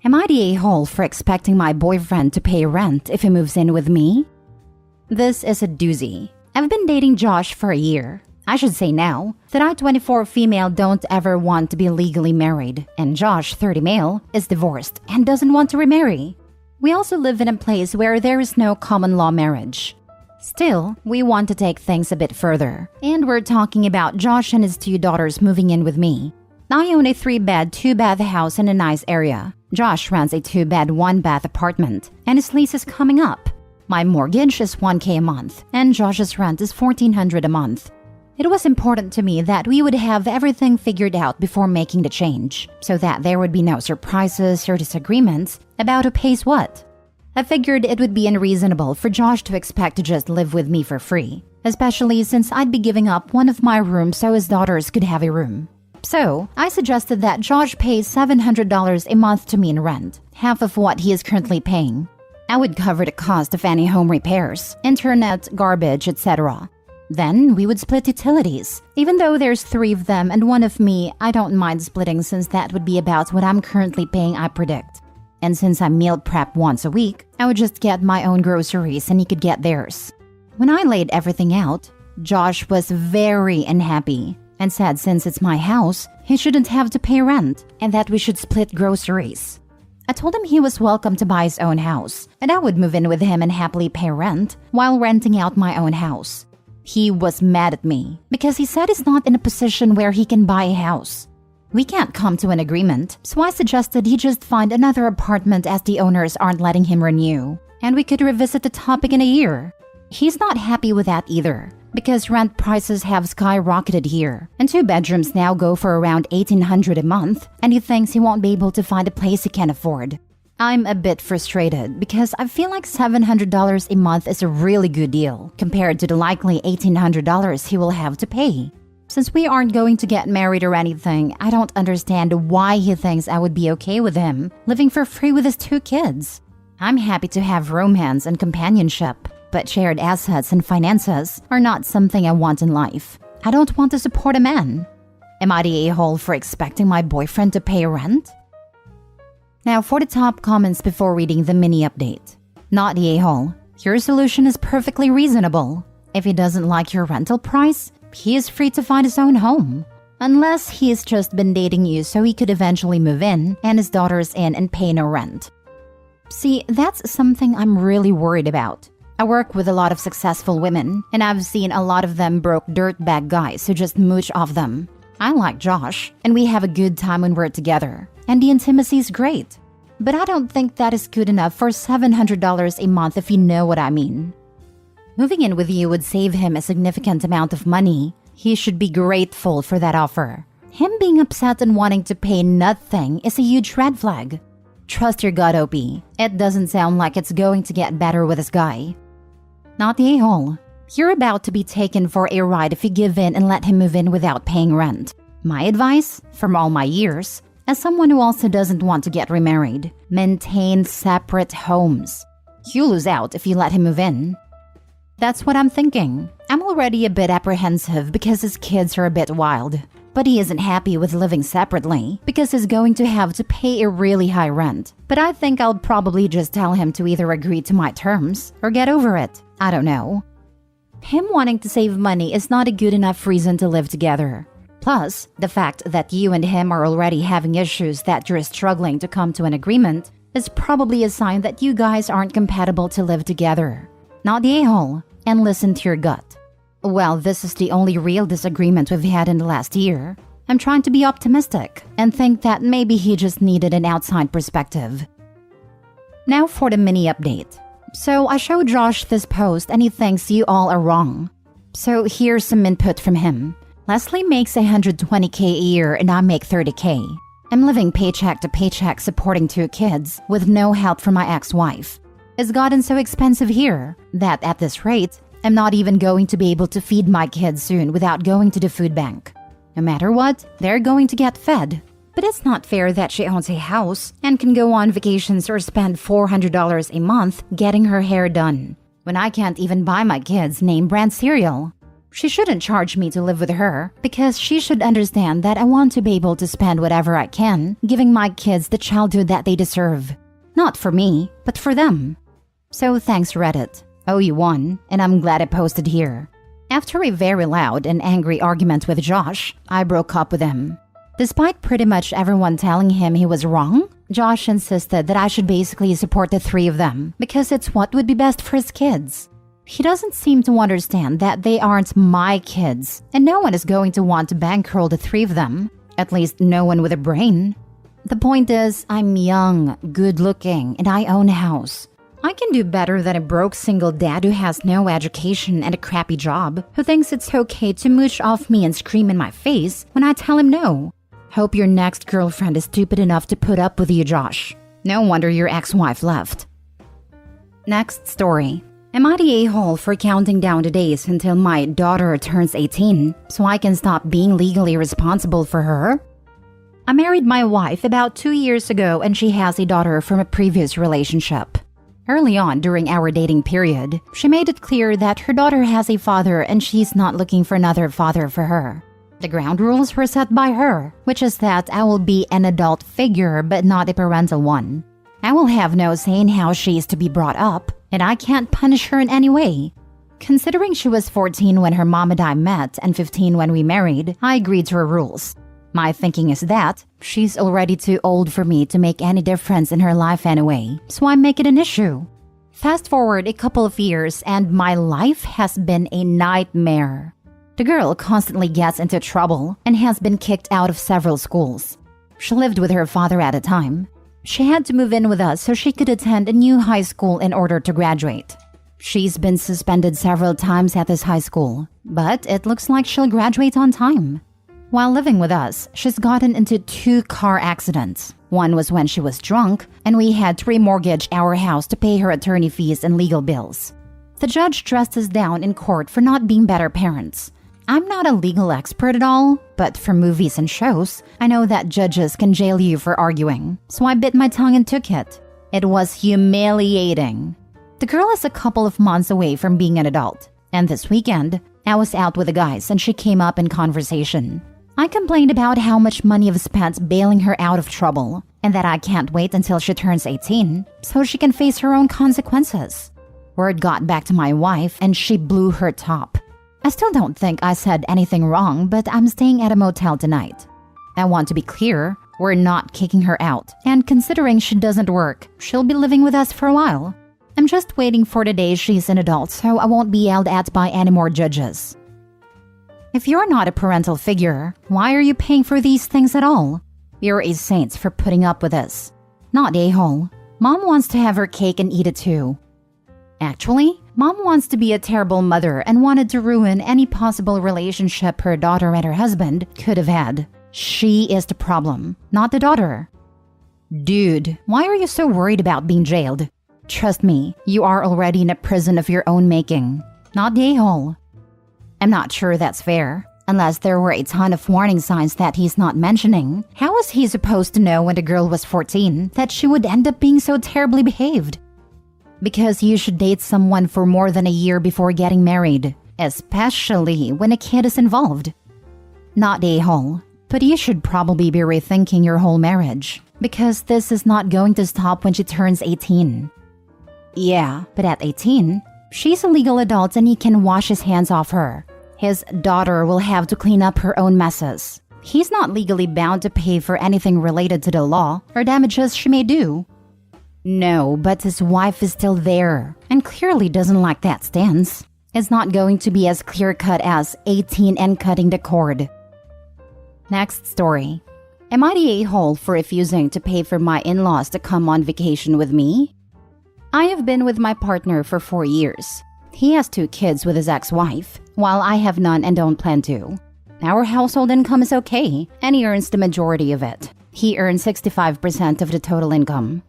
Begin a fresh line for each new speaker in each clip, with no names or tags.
Am I the a-hole for expecting my boyfriend to pay rent if he moves in with me? This is a doozy. I've been dating Josh for a year. I should say now that I, 24 female, don't ever want to be legally married, and Josh, 30 male, is divorced and doesn't want to remarry. We also live in a place where there is no common law marriage. Still, we want to take things a bit further, and we're talking about Josh and his 2 daughters moving in with me. I own a 3-bed, 2-bath house in a nice area. Josh rents a 2-bed, 1-bath apartment, and his lease is coming up. My mortgage is $1,000 a month, and Josh's rent is $1,400 a month. It was important to me that we would have everything figured out before making the change, so that there would be no surprises or disagreements about who pays what. I figured it would be unreasonable for Josh to expect to just live with me for free, especially since I'd be giving up one of my rooms so his daughters could have a room. So, I suggested that Josh pays $700 a month to me in rent, half of what he is currently paying. I would cover the cost of any home repairs, internet, garbage, etc. Then, we would split utilities. Even though there's 3 of them and 1 of me, I don't mind splitting since that would be about what I'm currently paying, I predict. And since I meal prep once a week, I would just get my own groceries and he could get theirs. When I laid everything out, Josh was very unhappy and said since it's my house, he shouldn't have to pay rent and that we should split groceries. I told him he was welcome to buy his own house and I would move in with him and happily pay rent while renting out my own house. He was mad at me because he said he's not in a position where he can buy a house. We can't come to an agreement, so I suggested he just find another apartment as the owners aren't letting him renew, and we could revisit the topic in a year. He's not happy with that either, because rent prices have skyrocketed here, and 2 bedrooms now go for around $1,800 a month, and he thinks he won't be able to find a place he can afford. I'm a bit frustrated because I feel like $700 a month is a really good deal compared to the likely $1,800 he will have to pay. Since we aren't going to get married or anything, I don't understand why he thinks I would be okay with him living for free with his 2 kids. I'm happy to have romance and companionship, but shared assets and finances are not something I want in life. I don't want to support a man. Am I the a-hole for expecting my boyfriend to pay rent? Now for the top comments before reading the mini update. Not the a-hole. Your solution is perfectly reasonable. If he doesn't like your rental price, he is free to find his own home. Unless he's just been dating you so he could eventually move in and his daughters in and pay no rent. See, that's something I'm really worried about. I work with a lot of successful women, and I've seen a lot of them broke dirtbag guys who just mooch off them. I like Josh, and we have a good time when we're together, and the intimacy is great. But I don't think that is good enough for $700 a month if you know what I mean. Moving in with you would save him a significant amount of money. He should be grateful for that offer. Him being upset and wanting to pay nothing is a huge red flag. Trust your gut, OP. It doesn't sound like it's going to get better with this guy. Not the a-hole. You're about to be taken for a ride if you give in and let him move in without paying rent. My advice, from all my years, as someone who also doesn't want to get remarried, maintain separate homes. You lose out if you let him move in. That's what I'm thinking. I'm already a bit apprehensive because his kids are a bit wild. But he isn't happy with living separately because he's going to have to pay a really high rent. But I think I'll probably just tell him to either agree to my terms or get over it. I don't know. Him wanting to save money is not a good enough reason to live together. Plus, the fact that you and him are already having issues that you're struggling to come to an agreement is probably a sign that you guys aren't compatible to live together. Not the a-hole, and listen to your gut. Well, this is the only real disagreement we've had in the last year. I'm trying to be optimistic and think that maybe he just needed an outside perspective. Now for the mini update. So I showed Josh this post and he thinks you all are wrong. So here's some input from him. Leslie makes $120K a year and I make $30K. I'm living paycheck to paycheck supporting 2 kids with no help from my ex-wife. It's gotten so expensive here that at this rate, I'm not even going to be able to feed my kids soon without going to the food bank. No matter what, they're going to get fed. But it's not fair that she owns a house and can go on vacations or spend $400 a month getting her hair done, when I can't even buy my kids name brand cereal. She shouldn't charge me to live with her because she should understand that I want to be able to spend whatever I can, giving my kids the childhood that they deserve. Not for me, but for them. So thanks Reddit. Oh, you won, and I'm glad I posted here. After a very loud and angry argument with Josh, I broke up with him. Despite pretty much everyone telling him he was wrong, Josh insisted that I should basically support the three of them because it's what would be best for his kids. He doesn't seem to understand that they aren't my kids, and no one is going to want to bankroll the three of them. At least no one with a brain. The point is, I'm young, good-looking, and I own a house. I can do better than a broke single dad who has no education and a crappy job, who thinks it's okay to mooch off me and scream in my face when I tell him no. Hope your next girlfriend is stupid enough to put up with you, Josh. No wonder your ex-wife left. Next story. Am I the a-hole for counting down the days until my daughter turns 18 so I can stop being legally responsible for her? I married my wife about 2 years ago and she has a daughter from a previous relationship. Early on during our dating period, she made it clear that her daughter has a father and she's not looking for another father for her. The ground rules were set by her, which is that I will be an adult figure but not a parental one. I will have no say in how she is to be brought up, and I can't punish her in any way. Considering she was 14 when her mom and I met and 15 when we married, I agreed to her rules. My thinking is that she's already too old for me to make any difference in her life anyway, so I make it an issue. Fast forward a couple of years and my life has been a nightmare. The girl constantly gets into trouble and has been kicked out of several schools. She lived with her father at a time. She had to move in with us so she could attend a new high school in order to graduate. She's been suspended several times at this high school, but it looks like she'll graduate on time. While living with us, she's gotten into 2 car accidents. One was when she was drunk, and we had to remortgage our house to pay her attorney fees and legal bills. The judge dressed us down in court for not being better parents. I'm not a legal expert at all, but from movies and shows, I know that judges can jail you for arguing, so I bit my tongue and took it. It was humiliating. The girl is a couple of months away from being an adult, and this weekend, I was out with the guys and she came up in conversation. I complained about how much money I've spent bailing her out of trouble, and that I can't wait until she turns 18 so she can face her own consequences. Word got back to my wife and she blew her top. I still don't think I said anything wrong, but I'm staying at a motel tonight. I want to be clear, we're not kicking her out, and considering she doesn't work, she'll be living with us for a while. I'm just waiting for the day she's an adult so I won't be yelled at by any more judges. If you're not a parental figure, why are you paying for these things at all? You're a saint for putting up with this. Not a-hole. Mom wants to have her cake and eat it too. Actually, Mom wants to be a terrible mother and wanted to ruin any possible relationship her daughter and her husband could have had. She is the problem, not the daughter. Dude, why are you so worried about being jailed? Trust me, you are already in a prison of your own making, not the a-hole. I'm not sure that's fair. Unless there were a ton of warning signs that he's not mentioning, how was he supposed to know when the girl was 14 that she would end up being so terribly behaved? Because you should date someone for more than a year before getting married, especially when a kid is involved. Not a-hole, but you should probably be rethinking your whole marriage, because this is not going to stop when she turns 18. Yeah, but at 18, she's a legal adult and he can wash his hands off her. His daughter will have to clean up her own messes. He's not legally bound to pay for anything related to the law or damages she may do. No, but his wife is still there and clearly doesn't like that stance. It's not going to be as clear-cut as 18 and cutting the cord. Next story. Am I the a-hole for refusing to pay for my in-laws to come on vacation with me? I have been with my partner for 4 years. He has 2 kids with his ex-wife, while I have none and don't plan to. Our household income is okay, and he earns the majority of it. He earns 65% of the total income.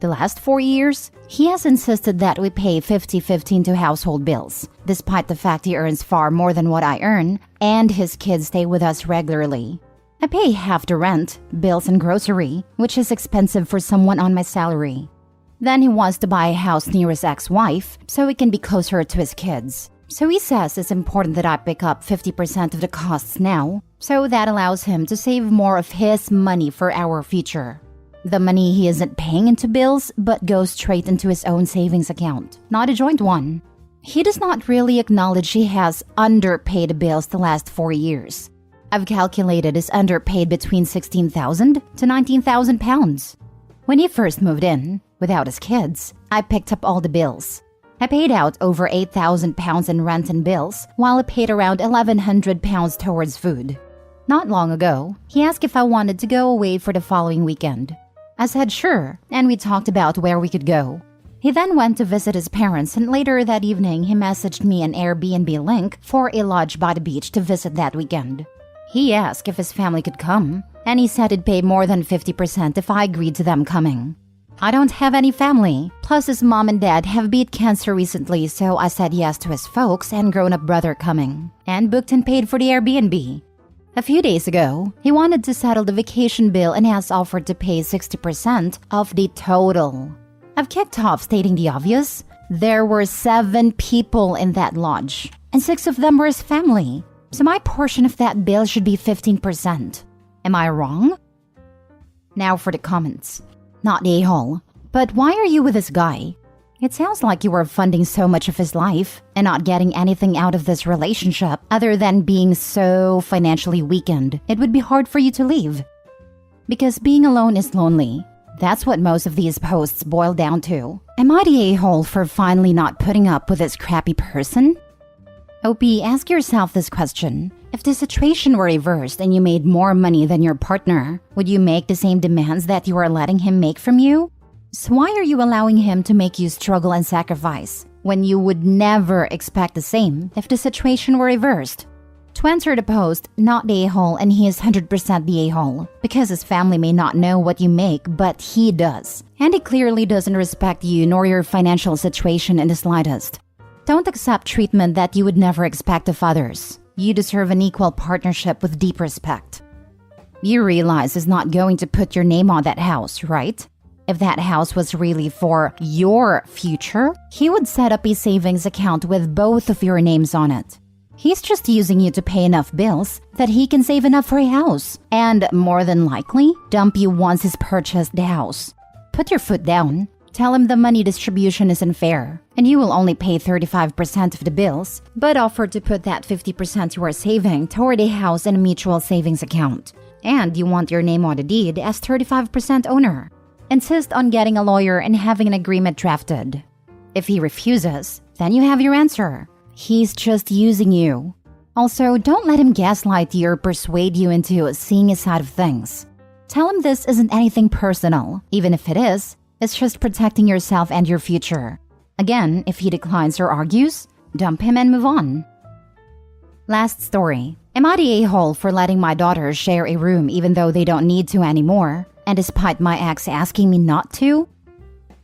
The last 4 years, he has insisted that we pay 50-15 to household bills, despite the fact he earns far more than what I earn, and his kids stay with us regularly. I pay half the rent, bills and grocery, which is expensive for someone on my salary. Then he wants to buy a house near his ex-wife so he can be closer to his kids. So he says it's important that I pick up 50% of the costs now, so that allows him to save more of his money for our future. The money he isn't paying into bills, but goes straight into his own savings account, not a joint one. He does not really acknowledge he has underpaid bills the last 4 years. I've calculated is underpaid between 16,000 to 19,000 pounds. When he first moved in, without his kids, I picked up all the bills. I paid out over 8,000 pounds in rent and bills, while I paid around 1,100 pounds towards food. Not long ago, he asked if I wanted to go away for the following weekend. I said sure, and we talked about where we could go. He then went to visit his parents, and later that evening he messaged me an Airbnb link for a lodge by the beach to visit that weekend. He asked if his family could come, and he said he'd pay more than 50% if I agreed to them coming. I don't have any family, plus his mom and dad have beat cancer recently, so I said yes to his folks and grown-up brother coming, and booked and paid for the Airbnb. A few days ago, he wanted to settle the vacation bill and has offered to pay 60% of the total. I've kicked off stating the obvious. There were 7 people in that lodge, and 6 of them were his family. So my portion of that bill should be 15%. Am I wrong? Now for the comments. Not the a-hole, but why are you with this guy? It sounds like you are funding so much of his life and not getting anything out of this relationship other than being so financially weakened. It would be hard for you to leave. Because being alone is lonely. That's what most of these posts boil down to. Am I the a-hole for finally not putting up with this crappy person? OP, ask yourself this question. If the situation were reversed and you made more money than your partner, would you make the same demands that you are letting him make from you? So why are you allowing him to make you struggle and sacrifice when you would never expect the same if the situation were reversed? To answer the post, not the a-hole and he is 100% the a-hole, because his family may not know what you make, but he does. And he clearly doesn't respect you nor your financial situation in the slightest. Don't accept treatment that you would never expect of others. You deserve an equal partnership with deep respect. You realize he's not going to put your name on that house, right? If that house was really for your future, he would set up a savings account with both of your names on it. He's just using you to pay enough bills that he can save enough for a house, and more than likely, dump you once he's purchased the house. Put your foot down. Tell him the money distribution isn't fair, and you will only pay 35% of the bills, but offer to put that 50% you are saving toward a house and a mutual savings account. And you want your name on the deed as 35% owner. Insist on getting a lawyer and having an agreement drafted. If he refuses, then you have your answer. He's just using you. Also, don't let him gaslight you or persuade you into seeing his side of things. Tell him this isn't anything personal, even if it is. It's just protecting yourself and your future. Again, if he declines or argues, dump him and move on. Last story. Am I the a-hole for letting my daughters share a room even though they don't need to anymore, and despite my ex asking me not to?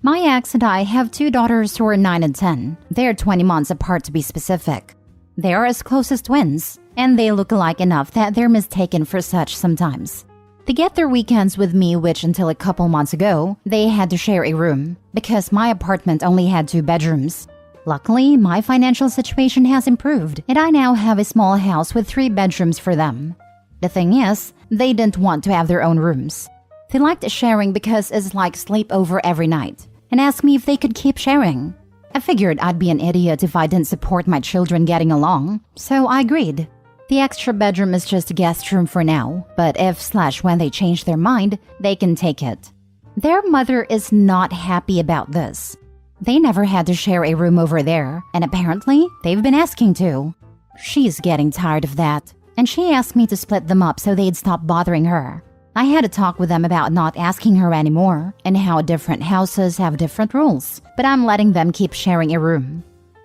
My ex and I have 2 daughters who are 9 and 10. They're 20 months apart to be specific. They are as close as twins, and they look alike enough that they're mistaken for such sometimes. They get their weekends with me, which until a couple months ago, they had to share a room because my apartment only had 2 bedrooms. Luckily, my financial situation has improved, and I now have a small house with 3 bedrooms for them. The thing is, they didn't want to have their own rooms. They liked sharing because it's like sleepover every night, and asked me if they could keep sharing. I figured I'd be an idiot if I didn't support my children getting along, so I agreed. The extra bedroom is just a guest room for now, but if/when they change their mind, they can take it. Their mother is not happy about this. They never had to share a room over there, and apparently, they've been asking to. She's getting tired of that, and she asked me to split them up so they'd stop bothering her. I had a talk with them about not asking her anymore, and how different houses have different rules, but I'm letting them keep sharing a room.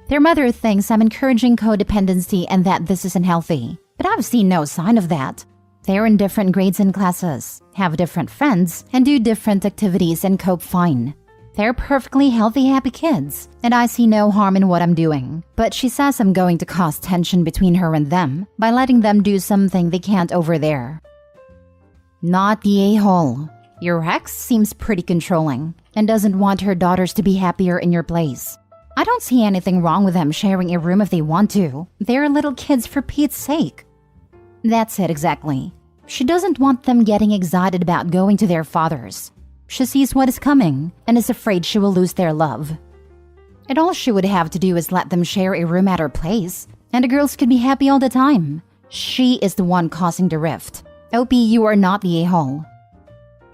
Their mother thinks I'm encouraging codependency and that this isn't healthy, but I've seen no sign of that. They're in different grades and classes, have different friends, and do different activities and cope fine. They're perfectly healthy, happy kids, and I see no harm in what I'm doing. But she says I'm going to cause tension between her and them by letting them do something they can't over there. Not the a-hole. Your ex seems pretty controlling and doesn't want her daughters to be happier in your place. I don't see anything wrong with them sharing a room if they want to. They're little kids for Pete's sake. That's it exactly. She doesn't want them getting excited about going to their father's. She sees what is coming and is afraid she will lose their love. And all she would have to do is let them share a room at her place, and the girls could be happy all the time. She is the one causing the rift. OP, you are not the a-hole.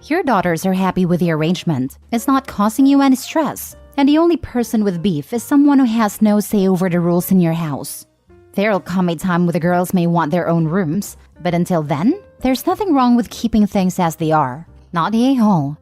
Your daughters are happy with the arrangement. It's not causing you any stress, and the only person with beef is someone who has no say over the rules in your house. There'll come a time when the girls may want their own rooms, but until then, there's nothing wrong with keeping things as they are. Not the a-hole.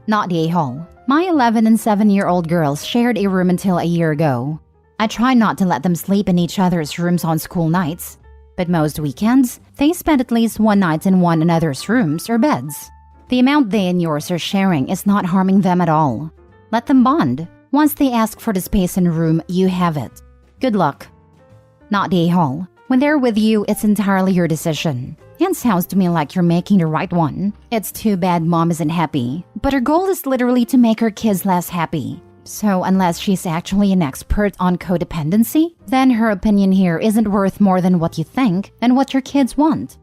Not the a-hole. My 11 and 7-year-old girls shared a room until a year ago. I try not to let them sleep in each other's rooms on school nights, but most weekends, they spend at least one night in one another's rooms or beds. The amount they and yours are sharing is not harming them at all. Let them bond. Once they ask for the space in a room, you have it. Good luck. Not the a-hole. When they're with you, it's entirely your decision. And sounds to me like you're making the right one. It's too bad mom isn't happy, but her goal is literally to make her kids less happy. So unless she's actually an expert on codependency, then her opinion here isn't worth more than what you think and what your kids want.